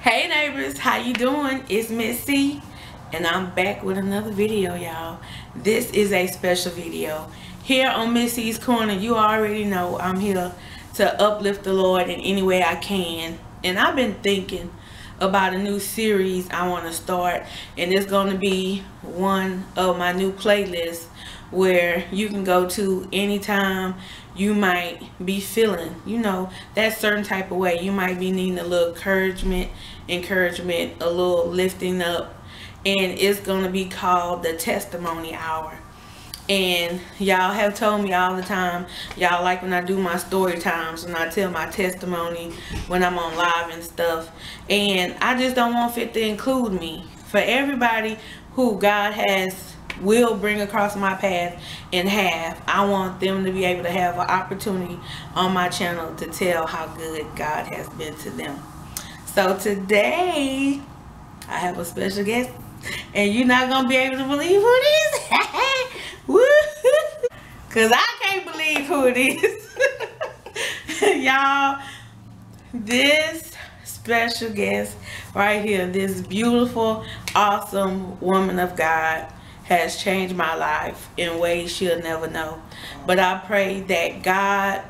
Hey neighbors, how you doing? It's Miss C and I'm back with another video, y'all. This is a special video. Here on Miss C's Corner, you already know I'm here to uplift the Lord in any way I can. And I've been thinking about a new series I want to start, and it's going to be one of my new playlists where you can go to anytime you might be feeling, you know, that certain type of way. You might be needing a little encouragement, a little lifting up, and it's going to be called the Testimony Hour. And y'all have told me all the time, y'all like when I do my story times, when I tell my testimony, when I'm on live and stuff. And I just don't want it to include me. For everybody who God will bring across my path and I want them to be able to have an opportunity on my channel to tell how good God has been to them. So today I have a special guest, and you're not gonna be able to believe who it is. Cause I can't believe who it is. Y'all, this special guest right here, this beautiful, awesome woman of God, has changed my life in ways she'll never know. But I pray that God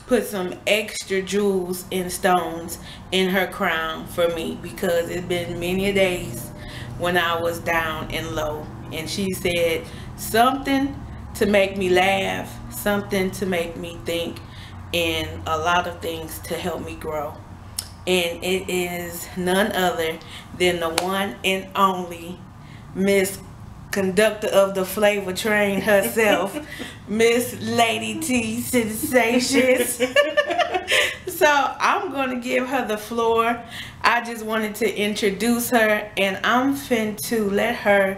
put some extra jewels and stones in her crown for me, because it's been many days when I was down and low, and she said something to make me laugh, something to make me think, and a lot of things to help me grow. And it is none other than the one and only Miss Conductor of the Flavor Train herself, Miss LadyTSensations. So I'm going to give her the floor. I just wanted to introduce her, and I'm to let her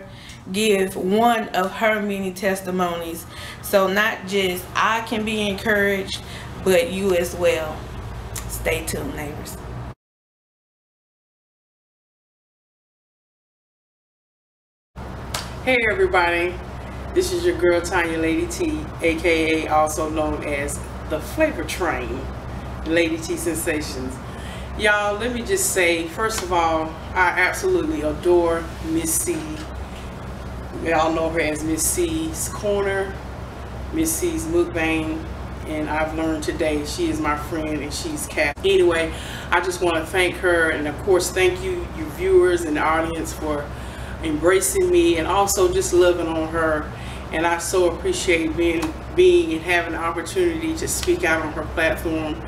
give one of her many testimonies, so not just I can be encouraged, but you as well. Stay tuned, neighbors. Hey everybody, this is your girl Tonya LadyT, aka also known as the Flavor Train, LadyTSensations. Y'all, let me just say, first of all, I absolutely adore Miss C. Y'all know her as Miss C's Corner, Miss C's Mukbang, and I've learned today she is my friend and she's cat. Anyway, I just want to thank her, and of course thank you viewers and the audience for embracing me and also just loving on her. And I so appreciate being and having the opportunity to speak out on her platform.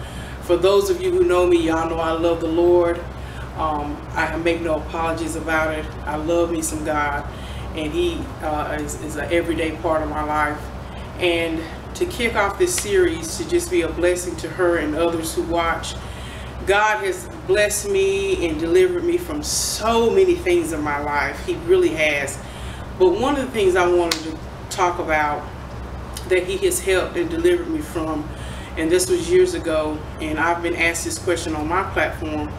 For those of you who know me, y'all know I love the Lord. I make no apologies about it. I love me some God, and He is an everyday part of my life. And to kick off this series, to just be a blessing to her and others who watch, God has blessed me and delivered me from so many things in my life. He really has. But one of the things I wanted to talk about that He has helped and delivered me from, and this was years ago, and I've been asked this question on my platform,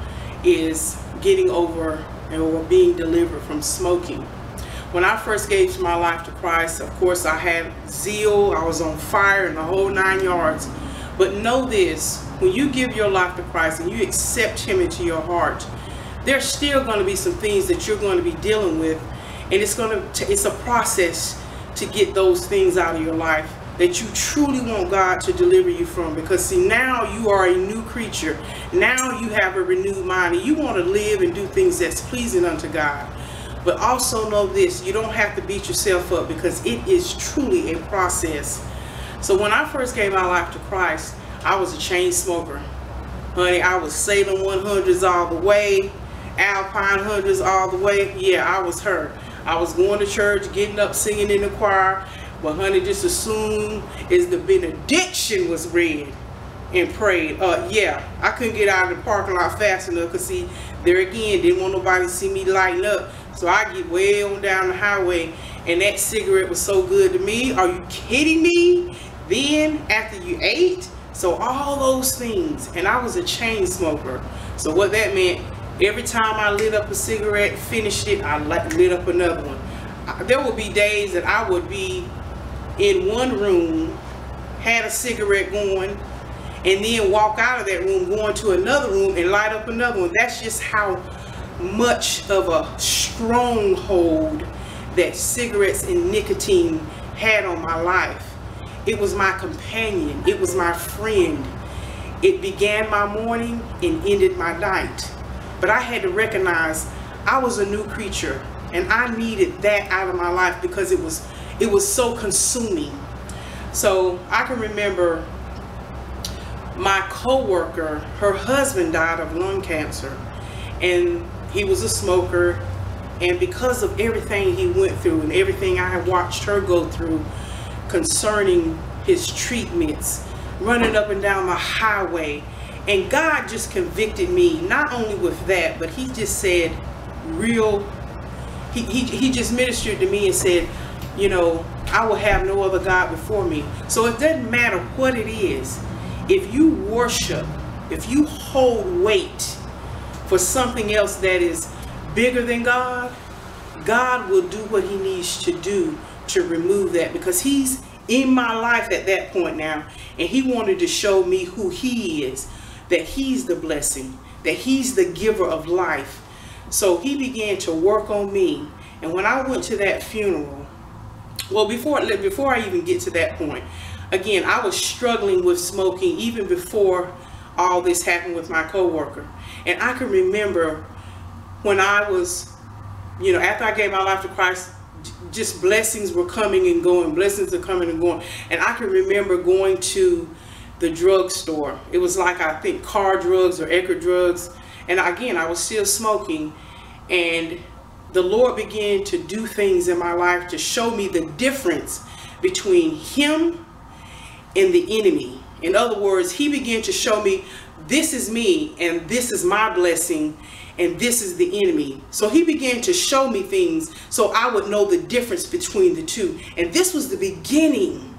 is getting over or being delivered from smoking. When I first gave my life to Christ, of course I had zeal, I was on fire in the whole 9 yards. But know this, when you give your life to Christ and you accept Him into your heart, there's still going to be some things that you're going to be dealing with, and it's a process to get those things out of your life that you truly want God to deliver you from. Because see, now you are a new creature. Now you have a renewed mind, and you want to live and do things that's pleasing unto God. But also know this, you don't have to beat yourself up, because it is truly a process. So when I first gave my life to Christ, I was a chain smoker. Honey, I was Salem 100s all the way, Alpine 100s all the way. Yeah, I was her. I was going to church, getting up, singing in the choir. But honey, just as soon as the benediction was read and prayed, yeah, I couldn't get out of the parking lot fast enough, because see, there again, didn't want nobody to see me lighting up. So I get way on down the highway, and that cigarette was so good to me. Are you kidding me? Then after you ate, so all those things. And I was a chain smoker. So what that meant, every time I lit up a cigarette, finished it, I lit up another one. There would be days that I would be in one room, had a cigarette going, and then walk out of that room, going to another room and light up another one. That's just how much of a stronghold that cigarettes and nicotine had on my life. It was my companion. It was my friend. It began my morning and ended my night. But I had to recognize I was a new creature, and I needed that out of my life because it was so consuming. So I can remember my coworker, her husband died of lung cancer, and he was a smoker, and because of everything he went through and everything I had watched her go through concerning his treatments, running up and down the highway, and God just convicted me not only with that, but he just said he just ministered to me and said, you know, I will have no other God before me. So it doesn't matter what it is. If you worship, if you hold weight for something else that is bigger than God, God will do what he needs to do to remove that, because he's in my life at that point now, and he wanted to show me who he is, that he's the blessing, that he's the giver of life. So he began to work on me. And when I went to that funeral, well, before I even get to that point, again, I was struggling with smoking even before all this happened with my coworker. And I can remember when I was, you know, after I gave my life to Christ, just blessings were coming and going. Blessings are coming and going. And I can remember going to the drugstore. It was like, I think, Car Drugs or Ecker Drugs. And again, I was still smoking. And the Lord began to do things in my life to show me the difference between him and the enemy. In other words, he began to show me, this is me and this is my blessing and this is the enemy. So he began to show me things so I would know the difference between the two. And this was the beginning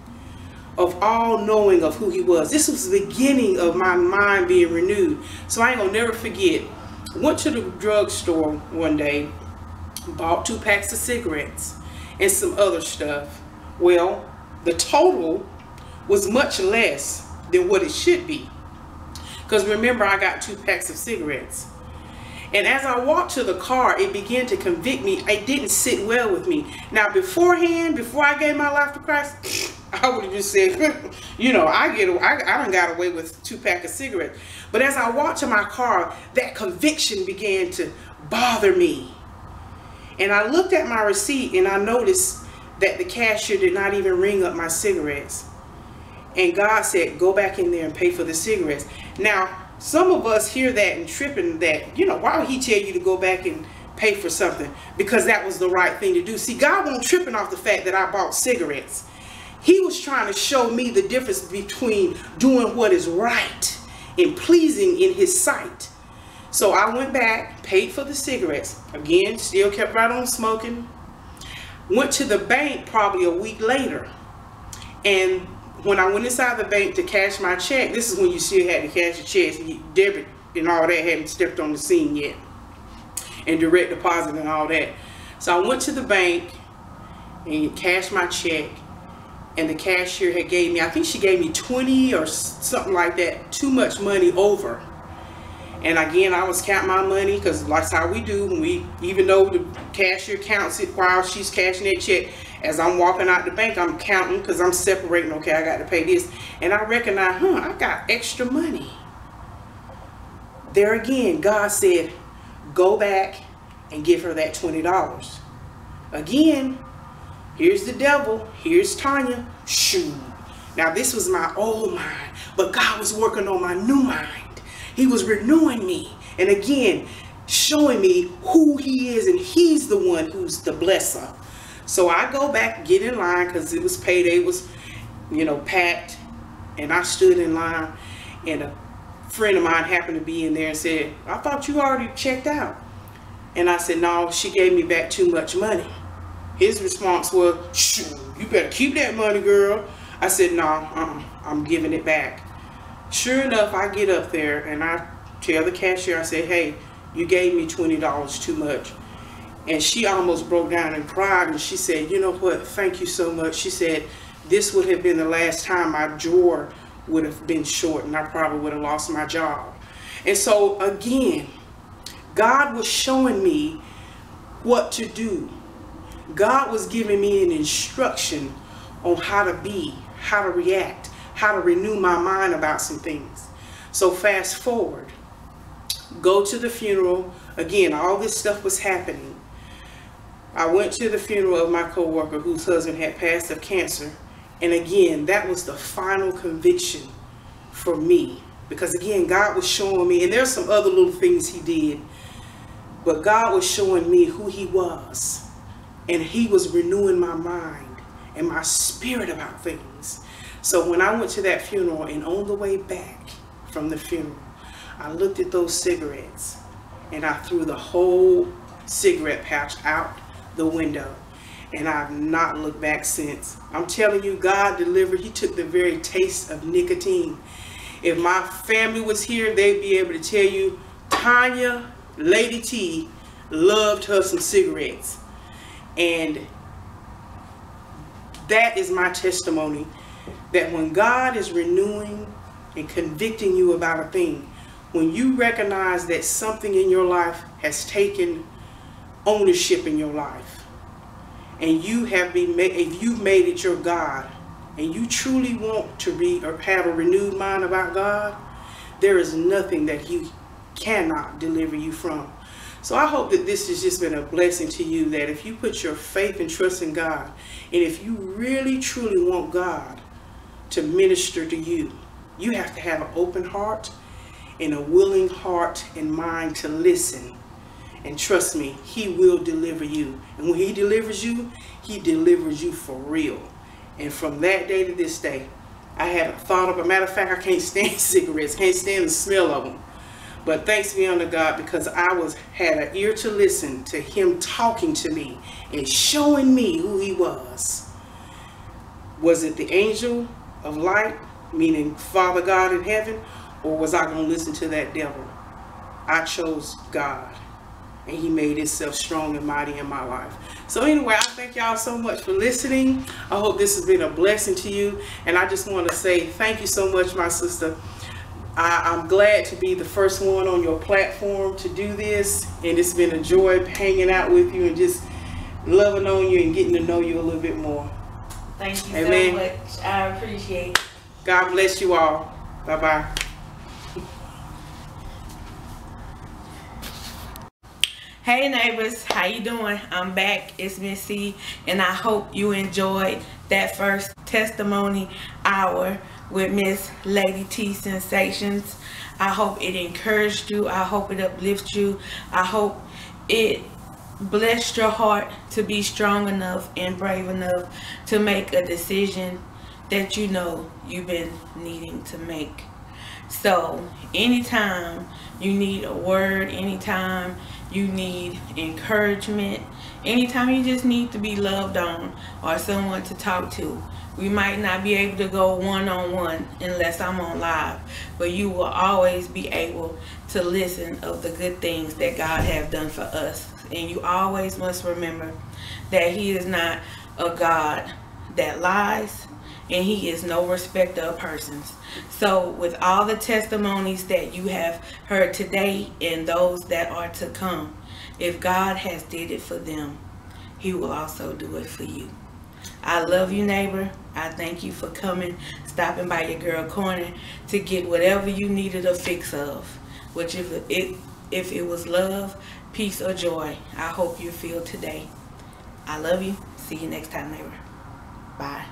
of all knowing of who he was. This was the beginning of my mind being renewed. So I ain't gonna never forget. Went to the drugstore one day, bought 2 packs of cigarettes and some other stuff. Well, the total was much less than what it should be, because remember, I got 2 packs of cigarettes. And as I walked to the car, it began to convict me. It didn't sit well with me. Now beforehand, before I gave my life to Christ, I would have just said, you know, I done got away with 2 packs of cigarettes. But as I walked to my car, that conviction began to bother me. And I looked at my receipt and I noticed that the cashier did not even ring up my cigarettes. And God said, go back in there and pay for the cigarettes. Now, some of us hear that and tripping that, you know, why would he tell you to go back and pay for something? Because that was the right thing to do. See, God wasn't tripping off the fact that I bought cigarettes. He was trying to show me the difference between doing what is right and pleasing in his sight. So I went back, paid for the cigarettes. Again, still kept right on smoking. Went to the bank probably a week later. And when I went inside the bank to cash my check, this is when you still had to cash your checks. Debit and all that hadn't stepped on the scene yet. And direct deposit and all that. So I went to the bank and cashed my check. And the cashier had gave me, I think she gave me 20 or something like that, too much money over. And again, I was counting my money, because that's how we do. When we, even though the cashier counts it while she's cashing that check, as I'm walking out the bank, I'm counting, because I'm separating. Okay, I got to pay this. And I recognize, I got extra money. There again, God said, go back and give her that $20. Again, here's the devil. Here's Tonya. Shoot. Now, this was my old mind, but God was working on my new mind. He was renewing me. And again, showing me who he is, and he's the one who's the blesser. So I go back, get in line, because it was payday, was, you know, packed. And I stood in line, and a friend of mine happened to be in there and said, I thought you already checked out. And I said, no, she gave me back too much money. His response was, shoot, you better keep that money, girl. I said, no, I'm giving it back. Sure enough, I get up there and I tell the cashier, I said, hey, you gave me $20 too much. And she almost broke down and cried, and she said, you know what, thank you so much. She said, this would have been the last time my drawer would have been short, and I probably would have lost my job. And so again, God was showing me what to do. God was giving me an instruction on how to be, how to react, how to renew my mind about some things. So fast forward, go to the funeral. Again, all this stuff was happening. I went to the funeral of my coworker whose husband had passed of cancer. And again, that was the final conviction for me. Because again, God was showing me, and there's some other little things he did, but God was showing me who he was. And he was renewing my mind and my spirit about things. So when I went to that funeral, and on the way back from the funeral, I looked at those cigarettes and I threw the whole cigarette pouch out the window. And I've not looked back since. I'm telling you, God delivered. He took the very taste of nicotine. If my family was here, they'd be able to tell you, Tonya, Lady T, loved her some cigarettes. And that is my testimony, that when God is renewing and convicting you about a thing, when you recognize that something in your life has taken ownership in your life, and you have been, if you've made it your God, and you truly want to be or have a renewed mind about God, there is nothing that he cannot deliver you from. So I hope that this has just been a blessing to you, that if you put your faith and trust in God, and if you really truly want God to minister to you, you have to have an open heart and a willing heart and mind to listen. And trust me, he will deliver you. And when he delivers you for real. And from that day to this day, I haven't thought of, a matter of fact, I can't stand cigarettes, can't stand the smell of them. But thanks be unto God, because I had an ear to listen to him talking to me and showing me who he was. Was it the angel of light, meaning Father God in heaven, or was I going to listen to that devil? I chose God, and he made himself strong and mighty in my life. So anyway, I thank y'all so much for listening. I hope this has been a blessing to you. And I just want to say thank you so much, my sister. I'm glad to be the first one on your platform to do this. And it's been a joy hanging out with you and just loving on you and getting to know you a little bit more. Thank you Amen. so much. I appreciate it. God bless you all. Bye-bye. Hey neighbors, how you doing? I'm back. It's Miss C, and I hope you enjoyed that first testimony hour with Miss LadyTSensations. I hope it encouraged you. I hope it uplifts you. I hope it blessed your heart to be strong enough and brave enough to make a decision that you know you've been needing to make. So anytime you need a word, anytime you need encouragement, anytime you just need to be loved on or someone to talk to, we might not be able to go one-on-one unless I'm on live, but you will always be able to listen of the good things that God has done for us. And you always must remember that he is not a God that lies, and he is no respecter of persons. So with all the testimonies that you have heard today and those that are to come, if God has did it for them, he will also do it for you. I love you, neighbor. I thank you for coming, stopping by your girl corner to get whatever you needed a fix of, which if it was love, peace, or joy, I hope you feel today. I love you. See you next time, neighbor. Bye.